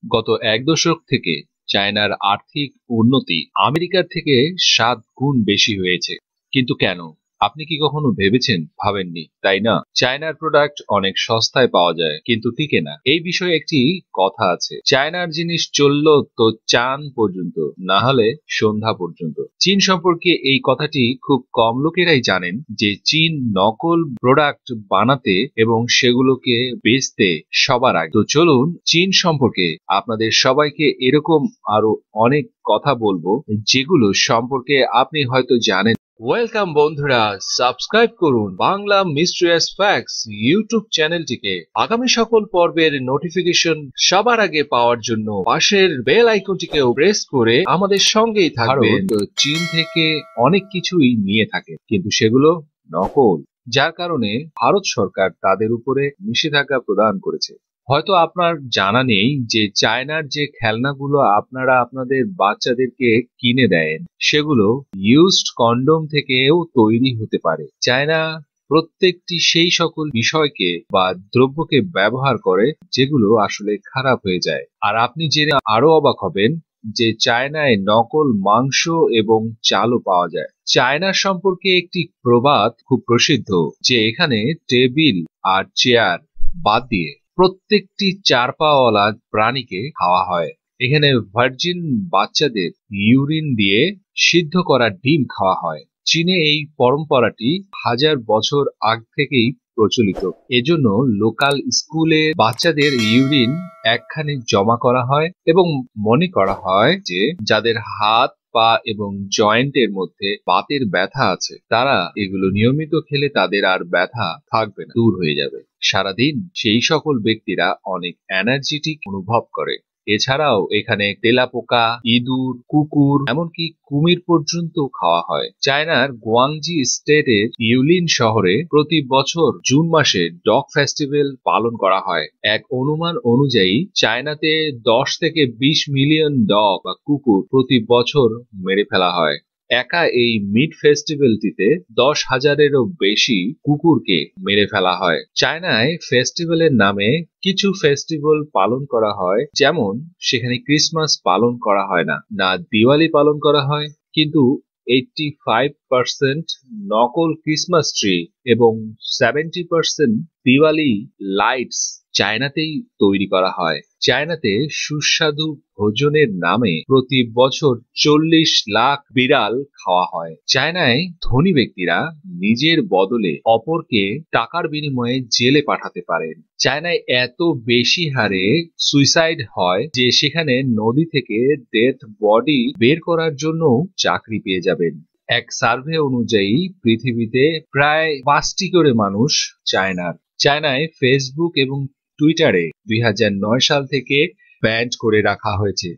গত এক দশক থেকে চায়নার আর্থিক উন্নতি আমেরিকার থেকে 7 গুণ বেশি হয়েছে। কিন্তু কেন? আপনি কি কখনো ভেবেছেন? ভাবেননি, তাই না? চায়নার প্রোডাক্ট অনেক সস্তায় পাওয়া যায়, কিন্তু টিকে না। এই বিষয়ে একটি কথা আছে, চায়নার জিনিস চললো তো চাঁদ পর্যন্ত, না হলে সন্ধ্যা পর্যন্ত। চীন সম্পর্কে এই কথাটি খুব কম লোকেরাই জানেন, যে চীন নকল প্রোডাক্ট বানাতে এবং সেগুলোকে বেচতে সবার আগে। তো চলুন চীন সম্পর্কে আপনাদের সবাইকে এরকম আরো অনেক কথা বলবো, যেগুলো সম্পর্কে আপনি হয়তো জানেন। ওয়েলকাম বন্ধুরা, সাবস্ক্রাইব করুন বাংলা মিস্ট্রিয়াস ফ্যাক্টস ইউটিউব চ্যানেলটিকে। আগামী সকল পর্বের নোটিফিকেশন সবার আগে পাওয়ার জন্য পাশের বেল আইকনটিকেও প্রেস করে আমাদের সঙ্গেই থাকবেন। তো চীন থেকে অনেক কিছুই নিয়ে থাকে, কিন্তু সেগুলো নকল, যার কারণে ভারত সরকার তাদের উপরে নিষেধাজ্ঞা প্রদান করেছে। হয়তো আপনার জানা নেই যে চায়নার যে খেলনাগুলো আপনারা আপনাদের বাচ্চাদেরকে কিনে দেন, সেগুলো ইউজড কন্ডোম থেকেও তৈরি হতে পারে। চায়না প্রত্যেকটি সেই সকল বিষয়কে বা দ্রব্যকে ব্যবহার করে যেগুলো আসলে খারাপ হয়ে যায়। আর আপনি জেনে আরো অবাক হবেন যে চায়নায় নকল মাংস এবং চালও পাওয়া যায়। চায়নার সম্পর্কে একটি প্রবাদ খুব প্রসিদ্ধ, যে এখানে টেবিল আর চেয়ার বাদ দিয়ে প্রত্যেকটি চার পাওয়ালা প্রাণীকে খাওয়া হয়। এখানে ভার্জিন বাচ্চাদের ইউরিন দিয়ে সিদ্ধ করা ডিম খাওয়া হয়। চীনে এই পরম্পরাটি 1000 বছর আগ থেকেই প্রচলিত। এজন্য লোকাল স্কুলে বাচ্চাদের ইউরিন একখানে জমা করা হয় এবং মনে করা হয় যে যাদের হাত পা এবং জয়েন্টের মধ্যে বাতের ব্যথা আছে, তারা এগুলো নিয়মিত খেলে তাদের আর ব্যথা থাকবে না, দূর হয়ে যাবে। সারাদিন সেই সকল ব্যক্তিরা অনেক এনার্জেটিক অনুভব করে। এছাড়াও এখানে তেলাপোকা, ইঁদুর, কুকুর, এমনকি কুমির পর্যন্ত খাওয়া হয়। চায়নার গুয়াংজি স্টেটের ইউলিন শহরে প্রতি বছর জুন মাসে ডগ ফেস্টিভ্যাল পালন করা হয়। এক অনুমান অনুযায়ী চায়নাতে 10 থেকে 20 মিলিয়ন ডগ বা কুকুর প্রতি বছর মেরে ফেলা হয়। একা এই মিট ফেস্টিভ্যালটিতে 10,000-এরও বেশি কুকুরকে মেরে ফেলা হয়। চায়নায় ফেস্টিভ্যালের নামে কিছু ফেস্টিভ্যাল পালন করা হয়, যেমন সেখানে ক্রিসমাস পালন করা হয় না, না দিওয়ালি পালন করা হয়, কিন্তু 85% নকল ক্রিসমাস ট্রি এবং 70% দিওয়ালি লাইটস চায়নাতেই তৈরি করা হয়। চায়নাতে সুস্বাদু ভোজনের নামে প্রতি বছর 40 লাখ বিড়াল খাওয়া হয়। চায়নায় ধনী ব্যক্তিরা নিজের বদলে অপরকে টাকার বিনিময়ে জেলে পাঠাতে পারেন। চায়নায় এত বেশি হারে সুইসাইড হয় যে সেখানে নদী থেকে ডেথ বডি বের করার জন্য চাকরি পেয়ে যাবেন। এক সার্ভে অনুযায়ী পৃথিবীতে প্রায় 5টি করে মানুষ চায়নায় ফেসবুক এবং টুইটারে 2009 সাল থেকে ব্যান করে রাখা হয়েছে।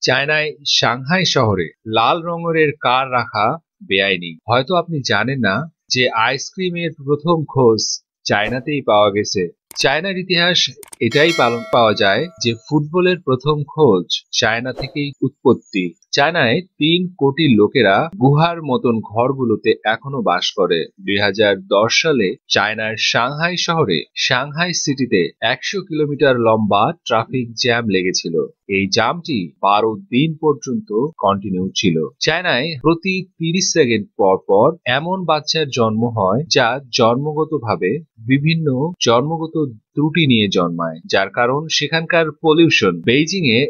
চায়নায় সাংহাই শহরে লাল রঙের কার রাখা বেআইনি। হয়তো আপনি জানেন না যে আইসক্রিমের প্রথম খোঁজ চায়নাতেই পাওয়া গেছে। চায়নার ইতিহাস এটাই পাওয়া যায় যে ফুটবলের প্রথম খোঁজ চায়না থেকেই উৎপত্তি। চায়নায় 3 কোটি লোকেরা গুহার মতন ঘরগুলোতে এখনো বাস করে। 2010 সালে চায়নার সাংহাই শহরে সাংহাই সিটিতে 100 কিলোমিটার লম্বা ট্রাফিক জ্যাম লেগেছিল। এই জ্যামটি 12 দিন পর্যন্ত কন্টিনিউ ছিল। চায়নায় প্রতি 30 সেকেন্ড পর পর এমন বাচ্চার জন্ম হয় যা জন্মগতভাবে বিভিন্ন জন্মগত ত্রুটি নিয়ে জন্মায়, যার কারণ সেখানকার পলিউশন। বেইজিং এ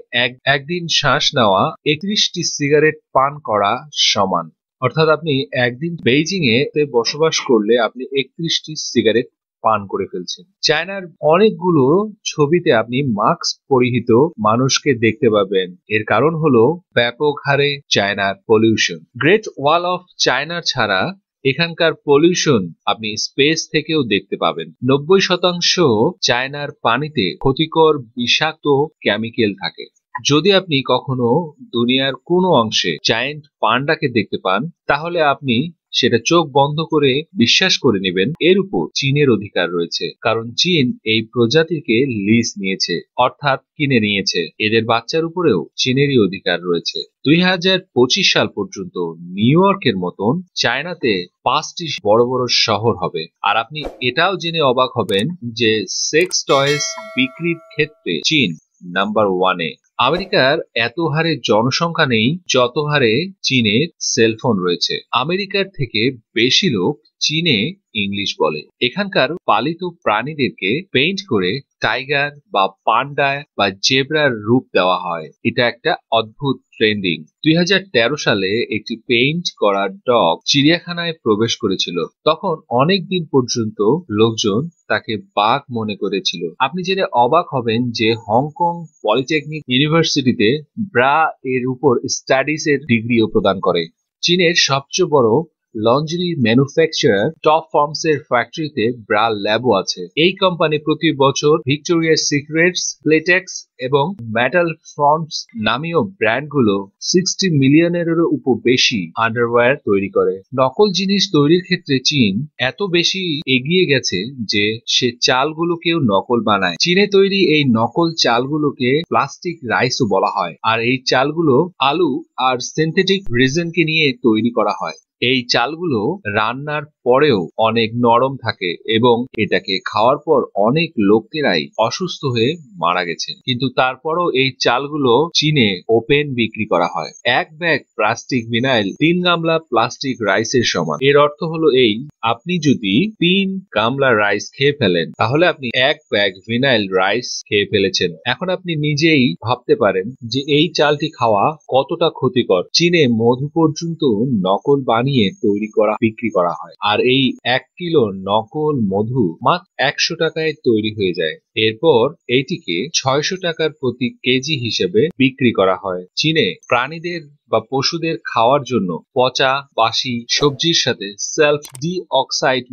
একদিন শ্বাস নেওয়া 31টি সিগারেট পান করা সমান। অর্থাৎ আপনি একদিন বেইজিং এ বসবাস করলে আপনি 31টি সিগারেট পান করে ফেলছেন। চায়নার অনেকগুলো ছবিতে আপনি মাস্ক পরিহিত মানুষকে দেখতে পাবেন। এর কারণ হলো ব্যাপক হারে চায়নার pollution. Great wall of China ছাড়া এখানকার পলিউশন আপনি স্পেস থেকেও দেখতে পাবেন। 90% চায়নার পানিতে ক্ষতিকর বিষাক্ত কেমিক্যাল থাকে। যদি আপনি কখনো দুনিয়ার কোনো অংশে জায়ান্ট পান্ডাকে দেখতে পান, তাহলে আপনি সেটা চোখ বন্ধ করে বিশ্বাস করে নেবেন এর উপর চীনের অধিকার রয়েছে, কারণ চীন এই প্রজাতিকে লিজ নিয়েছে, অর্থাৎ কিনে নিয়েছে। এদের বাচ্চার উপরেও চীনেরই অধিকার রয়েছে। 2025 সাল পর্যন্ত নিউ ইয়র্কের মতন চায়নাতে 5টি বড় বড় শহর হবে। আর আপনি এটাও জেনে অবাক হবেন যে সেক্স টয়েস বিক্রির ক্ষেত্রে চীন নাম্বার 1-এ। আমেরিকার এত হারে জনসংখ্যা নেই যত হারে চীনের সেলফোন রয়েছে। আমেরিকার থেকে বেশি লোক চীনে ইংলিশ বলে। এখানকার পালিত প্রাণীদেরকে পেইন্ট করে টাইগার বা পান্ডা বা জেব্রার রূপ দেওয়া হয়। এটা একটা অদ্ভুত ট্রেন্ডিং। 2013 সালে একটি পেইন্ট করা ডগ চিড়িয়াখানায় প্রবেশ করেছিল। তখন অনেক দিন পর্যন্ত লোকজন তাকে বাঘ মনে করেছিল। আপনি জেনে অবাক হবেন যে হংকং পলিটেকনিক ইউনিভার্সিটিতে ব্রা এর উপর স্টাডিজ এর ডিগ্রিও প্রদান করে। চীনের সবচেয়ে বড় লঞ্জারি ম্যানুফ্যাকচারার টপ ফর্মস এর ফ্যাক্টরিতে ব্রা ল্যাবও আছে। এই কোম্পানি প্রতি বছর ভিক্টোরিয়াস সিক্রেটস, প্লেটেক্স এবং মেটাল ফর্মস নামীয় ব্র্যান্ডগুলো 60 মিলিয়নেরও উপর বেশি আন্ডারওয়্যার তৈরি করে। নকল জিনিস তৈরির ক্ষেত্রে চীন এত বেশি এগিয়ে গেছে যে সে চালগুলোকেও নকল বানায়। চীনে তৈরি এই নকল চালগুলোকে প্লাস্টিক রাইসও বলা হয়, আর এই চালগুলো আলু আর সিনথেটিক রেজিনকে নিয়ে তৈরি করা হয়। এই চালগুলো রান্নার পরেও অনেক নরম থাকে এবং এটাকে খাওয়ার পর অনেক লোকেরাই অসুস্থ হয়ে মারা গেছে। কিন্তু তারপরও এই চালগুলো চীনে ওপেন বিক্রি করা হয়। এক ব্যাগ প্লাস্টিক ভিনাইল 3 গামলা প্লাস্টিক রাইসের সমান। এর অর্থ হলো এই, আপনি যদি 3 গামলা রাইস খেয়ে ফেলেন তাহলে আপনি এক ব্যাগ ভিনাইল রাইস খেয়ে ফেলেছেন। এখন আপনি নিজেই ভাবতে পারেন যে এই চালটি খাওয়া কতটা ক্ষতিকর। চীনে মধু পর্যন্ত নকল বানিয়ে তৈরি করা বিক্রি করা হয়, আর এই 1 কিলো নকল মধু মাত্র 100 টাকায় তৈরি হয়ে যায়। এরপর এইটিকে 600 টাকার প্রতি কেজি হিসেবে বিক্রি করা হয়। চীনে প্রাণীদের বা পশুদের খাওয়ার জন্য পচা বাসি সবজির সাথে সেলফ ডি অক্সাইড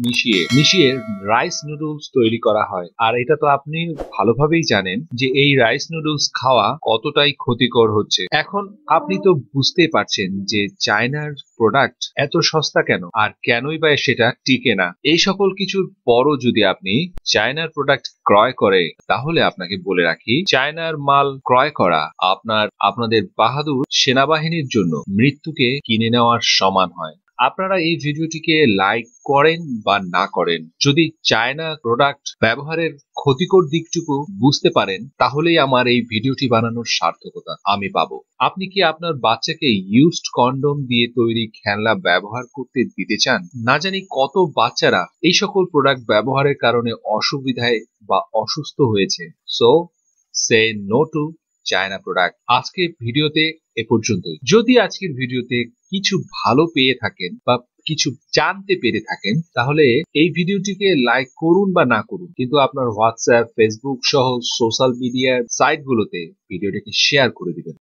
মিশিয়ে রাইস নুডলস তৈরি করা হয়। আর এটা তো আপনি ভালোভাবেই জানেন যে এই রাইস নুডলস খাওয়া কতটাই ক্ষতিকর হচ্ছে। এখন আপনি তো বুঝতেই পারছেন যে চায়নার প্রোডাক্ট এত সস্তা কেন, আর কেনই বা সেটা টিকে না। এই সকল কিছুর পরও যদি আপনি চায়নার প্রোডাক্ট ক্রয় করে, তাহলে আপনাকে বলে রাখি, চায়নার মাল ক্রয় করা আপনাদের বাহাদুর সেনাবাহিনীর জন্য মৃত্যুকে কিনে নেওয়ার সমান হয়। আপনারা এই ভিডিওটিকে লাইক করেন বা না করেন, যদি চায়না প্রোডাক্ট ব্যবহারের ক্ষতিকর দিকটুকু বুঝতে পারেন, তাহলেই আমার এই ভিডিওটি বানানোর সার্থকতা আমি পাবো। আপনি কি আপনার বাচ্চাকে ইউজড কন্ডম দিয়ে তৈরি খেলনা ব্যবহার করতে দিতে চান? না জানি কত বাচ্চারা এই সকল প্রোডাক্ট ব্যবহারের কারণে অসুবিধায় বা অসুস্থ হয়েছে। So say no to China product. আজকের ভিডিওতে এ পর্যন্তই। যদি আজকের ভিডিওতে কিছু ভালো পেয়ে থাকেন বা কিছু জানতে পেরে থাকেন, তাহলে এই ভিডিওটিকে লাইক করুন বা না করুন, কিন্তু আপনার হোয়াটসঅ্যাপ, ফেসবুক সহ সোশ্যাল মিডিয়ার সাইটগুলোতে ভিডিওটিকে শেয়ার করে দিবেন।